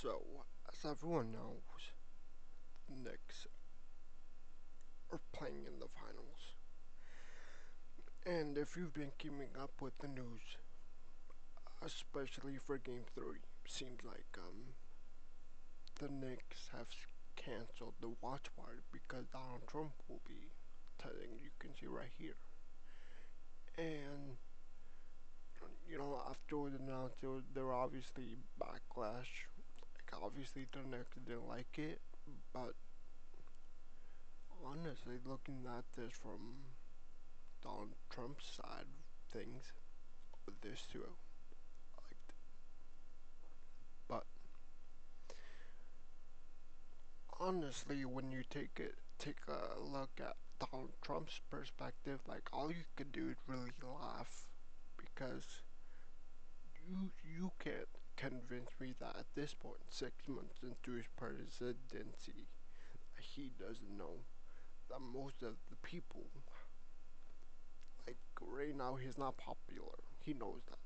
So, as everyone knows, the Knicks are playing in the finals. And if you've been keeping up with the news, especially for Game 3, seems like the Knicks have cancelled the watch party because Donald Trump will be attending. You can see right here. And, after it was announced, there were obviously backlash. Like, obviously, the Knicks didn't like it, but honestly, looking at this from Donald Trump's side of things, with this too. Like, but honestly, when you take a look at Donald Trump's perspective, like all you can do is really laugh because you can't convince me that at this point, 6 months into his presidency, he doesn't know that most of the people, like right now, he's not popular. He knows that.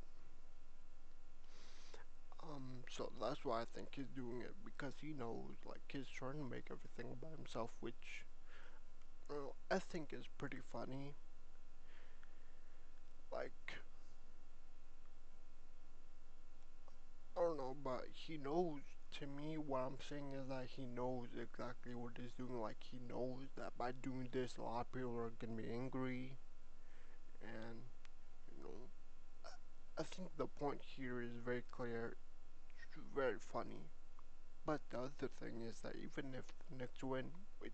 So that's why I think he's doing it because he knows, like, he's trying to make everything by himself, which I think is pretty funny. Like, I don't know, but he knows. To me, what I'm saying is that he knows exactly what he's doing. Like, he knows that by doing this, a lot of people are gonna be angry, and you know, I think the point here is very clear. It's very funny. But the other thing is that even if the Knicks win, which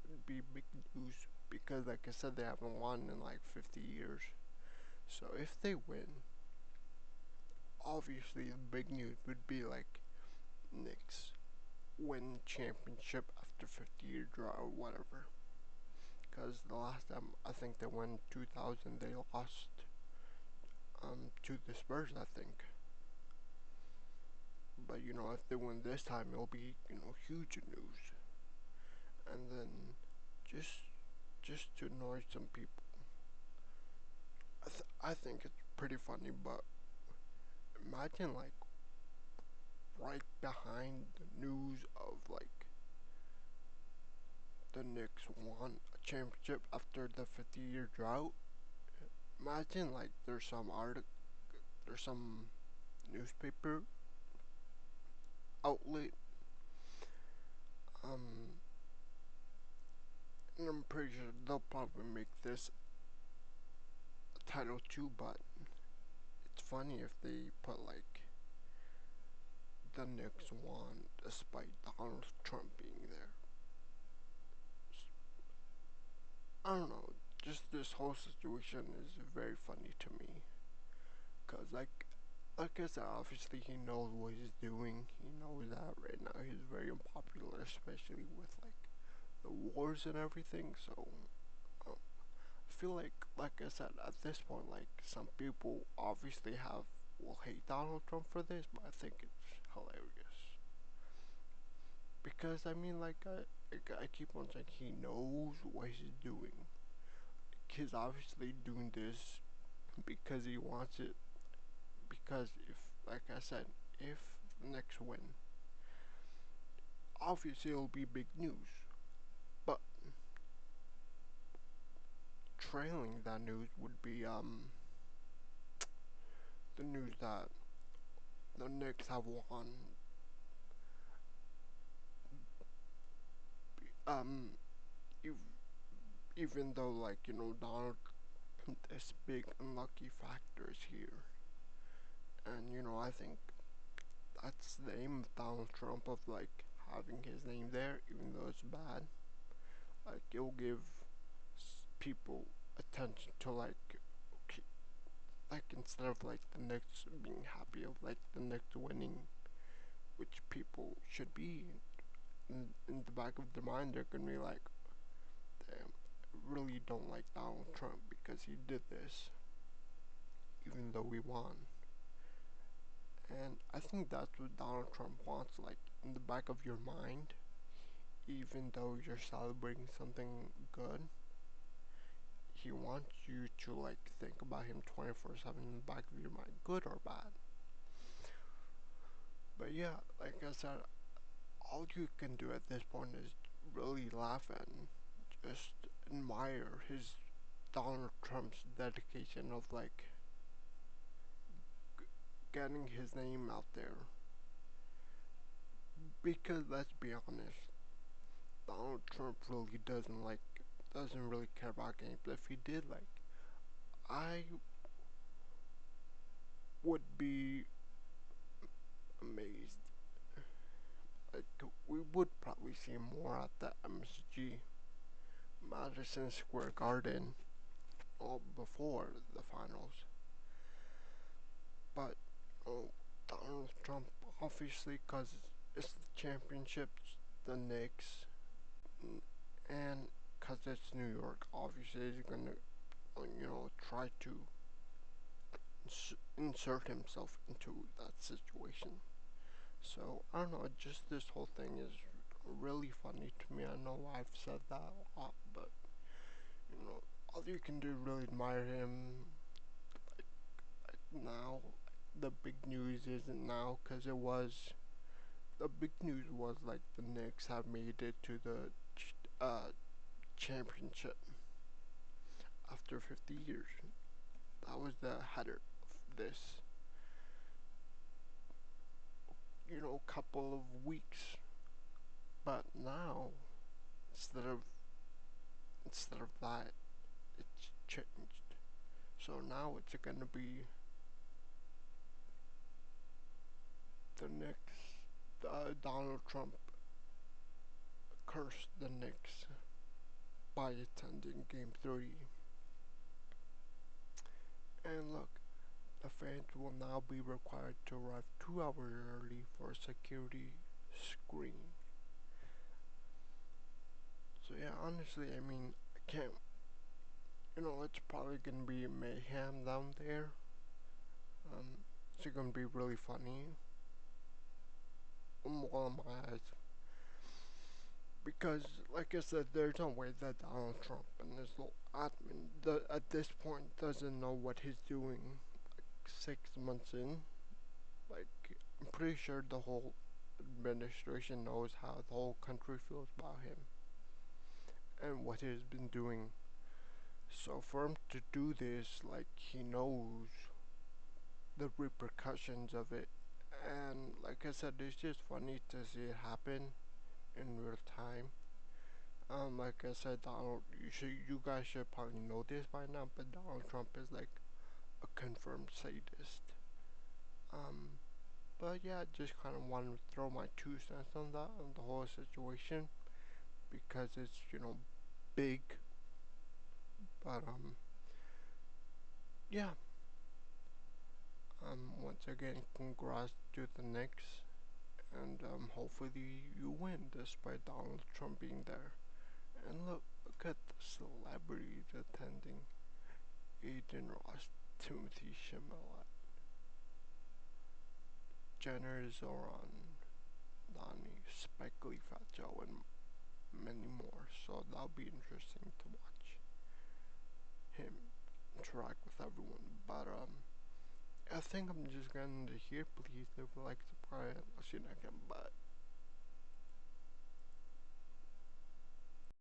would be big news because, like I said, they haven't won in like 50 years. So if they win, obviously the big news would be like Knicks win championship after 50-year drought or whatever. Because the last time I think they won 2000, they lost to the Spurs, I think. But if they win this time, it'll be huge news. And then just just to annoy some people, I think it's pretty funny. But imagine like right behind the news of like the Knicks won a championship after the 50-year drought. Imagine like there's some newspaper outlet, um, and I'm pretty sure they'll probably make this a title too. But it's funny if they put like the Knicks won despite Donald Trump being there. I don't know. Just this whole situation is very funny to me. Cause like I said, obviously he knows what he's doing. He knows that right now he's very unpopular, especially with like the wars and everything. So I feel like I said, at this point, like some people obviously will hate Donald Trump for this, but I think it's hilarious because I mean, I keep on saying he knows what he's doing. He's obviously doing this because he wants it. Because if, like I said, if the Knicks win, obviously it'll be big news. But trailing that news would be the news that the Knicks have won um ev- even though like Donald this big unlucky factor is here. And I think that's the aim of Donald Trump of like having his name there, even though it's bad. Like it'll give people attention to okay, like instead of like the Knicks being happy of like the Knicks winning, which people should be in the back of their mind, they're gonna be like, damn, I really don't like Donald Trump because he did this, even though we won. And I think that's what Donald Trump wants, like in the back of your mind, even though you're celebrating something good, he wants you to like think about him 24/7 in the back of your mind, good or bad. But yeah, like I said, all you can do at this point is really laugh and just admire his Donald Trump's dedication of like getting his name out there. Because let's be honest, Donald Trump really doesn't really care about games. If he did, like, I would be amazed. Like, we would probably see more at the MSG, Madison Square Garden, or before the finals. But Donald Trump, obviously, because it's the championships, the Knicks, and because it's New York, obviously he's gonna, try to insert himself into that situation. So I don't know, just this whole thing is really funny to me. I know I've said that a lot, but all you can do is really admire him. Now, the big news isn't now because it was. The big news was like the Knicks have made it to the championship after 50 years. That was the header of this, couple of weeks. But now, instead of instead of that, it's changed. So now it's gonna be the Knicks. Donald Trump cursed the Knicks by attending Game 3. And look, the fans will now be required to arrive 2 hours early for a security screening. So yeah, honestly, I mean, I can't. It's probably gonna be mayhem down there. It's gonna be really funny. Well, in my eyes, because, like I said, there's no way that Donald Trump and his little admin at this point doesn't know what he's doing. Like 6 months in, like I'm pretty sure the whole administration knows how the whole country feels about him and what he's been doing. So for him to do this, like he knows the repercussions of it, and like I said, it's just funny to see it happen in real time. Like I said, you guys should probably know this by now, but Donald Trump is like a confirmed sadist. Um, but yeah, just kind of wanted to throw my 2 cents on that, on the whole situation, because it's, big. But, yeah. Once again, congrats to the Knicks, and, hopefully you win despite Donald Trump being there. And look at the celebrities attending. Aiden Ross, Timothy Chalamet, Jenner Zoran, Donnie, Spike Lee, Fat Joe, and many more. So that'll be interesting to watch him interact with everyone. But I think I'm just gonna end it here. Please leave a like, subscribe, and I'll see you next time. Bye.